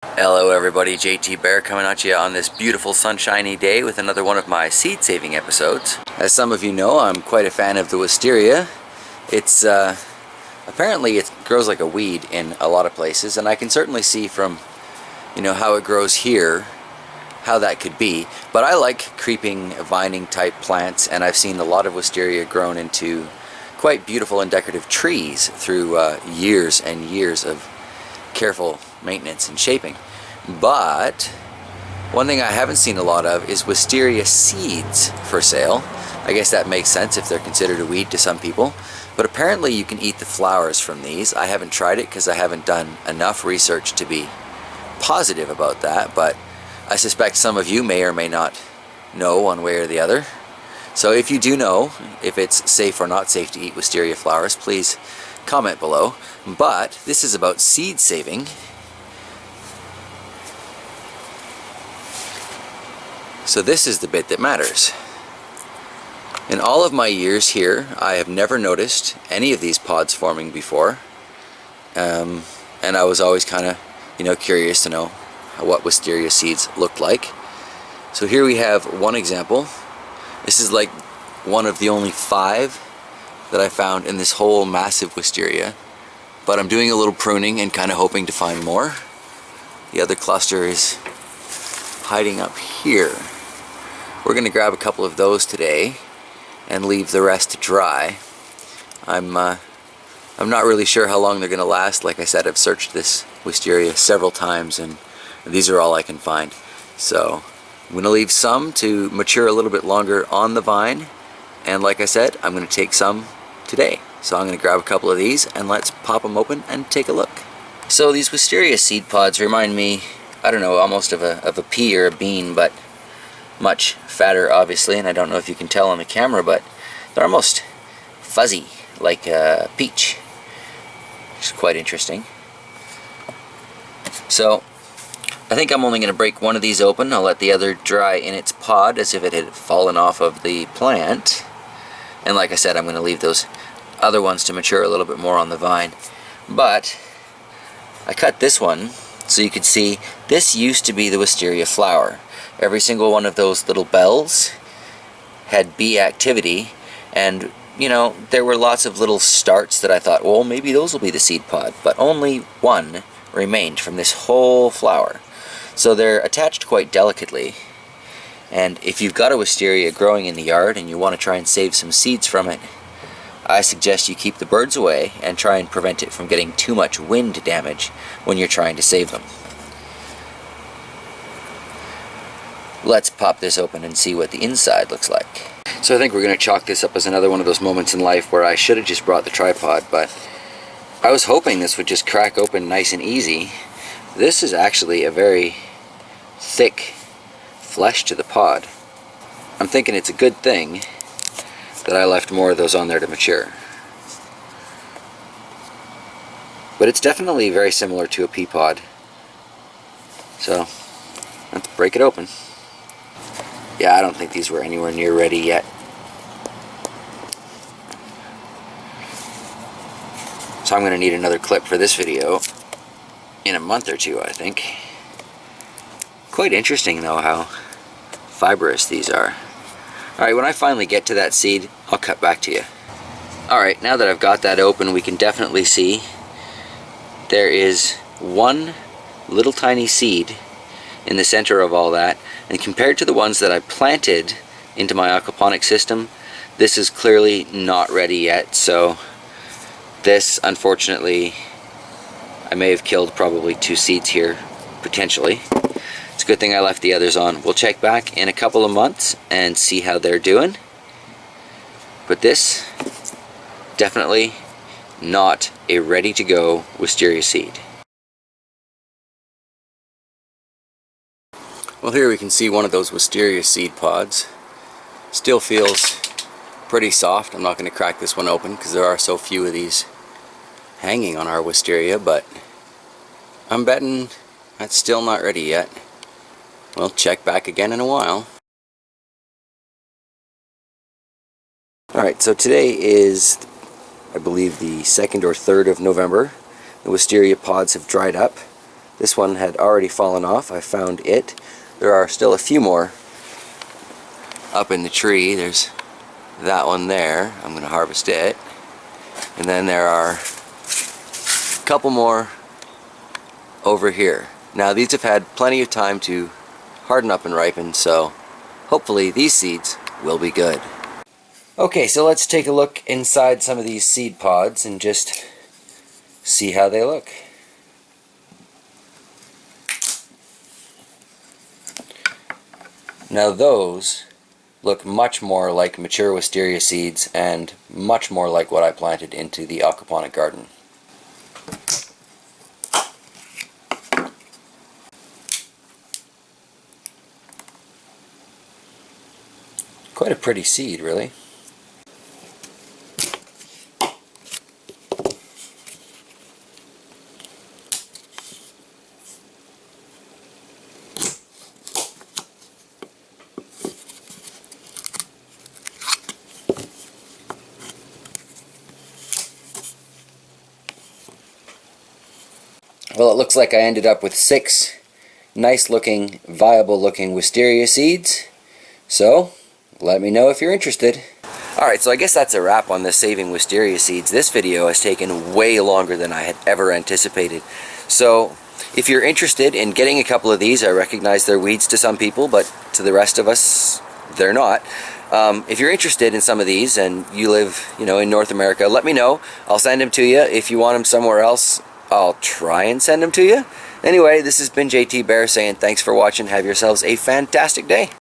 Hello everybody, JT Bear coming at you on this beautiful sunshiny day with another one of my seed saving episodes. As some of you know, I'm quite a fan of the Wisteria. It's apparently it grows like a weed in a lot of places, and I can certainly see from how it grows here how that could be. But I like creeping vining type plants, and I've seen a lot of Wisteria grown into quite beautiful and decorative trees through years and years of careful maintenance and shaping. But one thing I haven't seen a lot of is wisteria seeds for sale. I guess that makes sense if they're considered a weed to some people, but apparently you can eat the flowers from these. I haven't tried it because I haven't done enough research to be positive about that, but I suspect some of you may or may not know one way or the other. So if you do know if it's safe or not safe to eat wisteria flowers, please comment below. But this is about seed saving. So this is the bit that matters. In all of my years here, I have never noticed any of these pods forming before. And I was always kind of, curious to know what wisteria seeds looked like. So here we have one example. This is like one of the only 5 that I found in this whole massive wisteria. But I'm doing a little pruning and kind of hoping to find more. The other cluster is hiding up here. We're going to grab a couple of those today and leave the rest to dry. I'm not really sure how long they're going to last. Like I said, I've searched this wisteria several times and these are all I can find. So I'm going to leave some to mature a little bit longer on the vine, and like I said, I'm going to take some today. So I'm going to grab a couple of these and let's pop them open and take a look. So these wisteria seed pods remind me, I don't know, almost of a pea or a bean, but much fatter obviously, and I don't know if you can tell on the camera, but they're almost fuzzy like a peach, which is quite interesting. So I think I'm only going to break one of these open. I'll let the other dry in its pod as if it had fallen off of the plant. And like I said, I'm going to leave those other ones to mature a little bit more on the vine. But I cut this one so you could see this used to be the wisteria flower. Every single one of those little bells had bee activity, and there were lots of little starts that I thought, well, maybe those will be the seed pod, but only one remained from this whole flower. So they're attached quite delicately, and if you've got a wisteria growing in the yard and you want to try and save some seeds from it, I suggest you keep the birds away and try and prevent it from getting too much wind damage when you're trying to save them. Let's pop this open and see what the inside looks like. So I think we're going to chalk this up as another one of those moments in life where I should have just brought the tripod, but I was hoping this would just crack open nice and easy. This is actually a very thick flesh to the pod. I'm thinking it's a good thing that I left more of those on there to mature. But it's definitely very similar to a pea pod. So let's break it open. Yeah, I don't think these were anywhere near ready yet. So I'm going to need another clip for this video in a month or two, I think. Quite interesting though how fibrous these are. Alright, when I finally get to that seed, I'll cut back to you. Alright, now that I've got that open, we can definitely see there is one little tiny seed in the center of all that, and compared to the ones that I planted into my aquaponic system, this is clearly not ready yet. So this, unfortunately, I may have killed probably 2 seeds here, potentially. It's a good thing I left the others on. We'll check back in a couple of months and see how they're doing. But this, definitely not a ready-to-go wisteria seed. Well, here we can see one of those wisteria seed pods. Still feels pretty soft. I'm not going to crack this one open because there are so few of these hanging on our wisteria, but I'm betting that's still not ready yet. We'll check back again in a while. Alright, so today is, I believe, the 2nd or 3rd of November. The wisteria pods have dried up. This one had already fallen off. I found it. There are still a few more up in the tree. There's that one there. I'm going to harvest it. And then there are a couple more over here. Now these have had plenty of time to harden up and ripen, so hopefully these seeds will be good. Okay, so let's take a look inside some of these seed pods and just see how they look. Now those look much more like mature wisteria seeds and much more like what I planted into the aquaponic garden. Quite a pretty seed, really. Well, it looks like I ended up with 6 nice looking, viable looking wisteria seeds. So, let me know if you're interested. Alright, so I guess that's a wrap on the saving wisteria seeds. This video has taken way longer than I had ever anticipated. So, if you're interested in getting a couple of these, I recognize they're weeds to some people, but to the rest of us, they're not. If you're interested in some of these and you live, in North America, let me know. I'll send them to you. If you want them somewhere else, I'll try and send them to you. Anyway, this has been JT Bear saying thanks for watching. Have yourselves a fantastic day.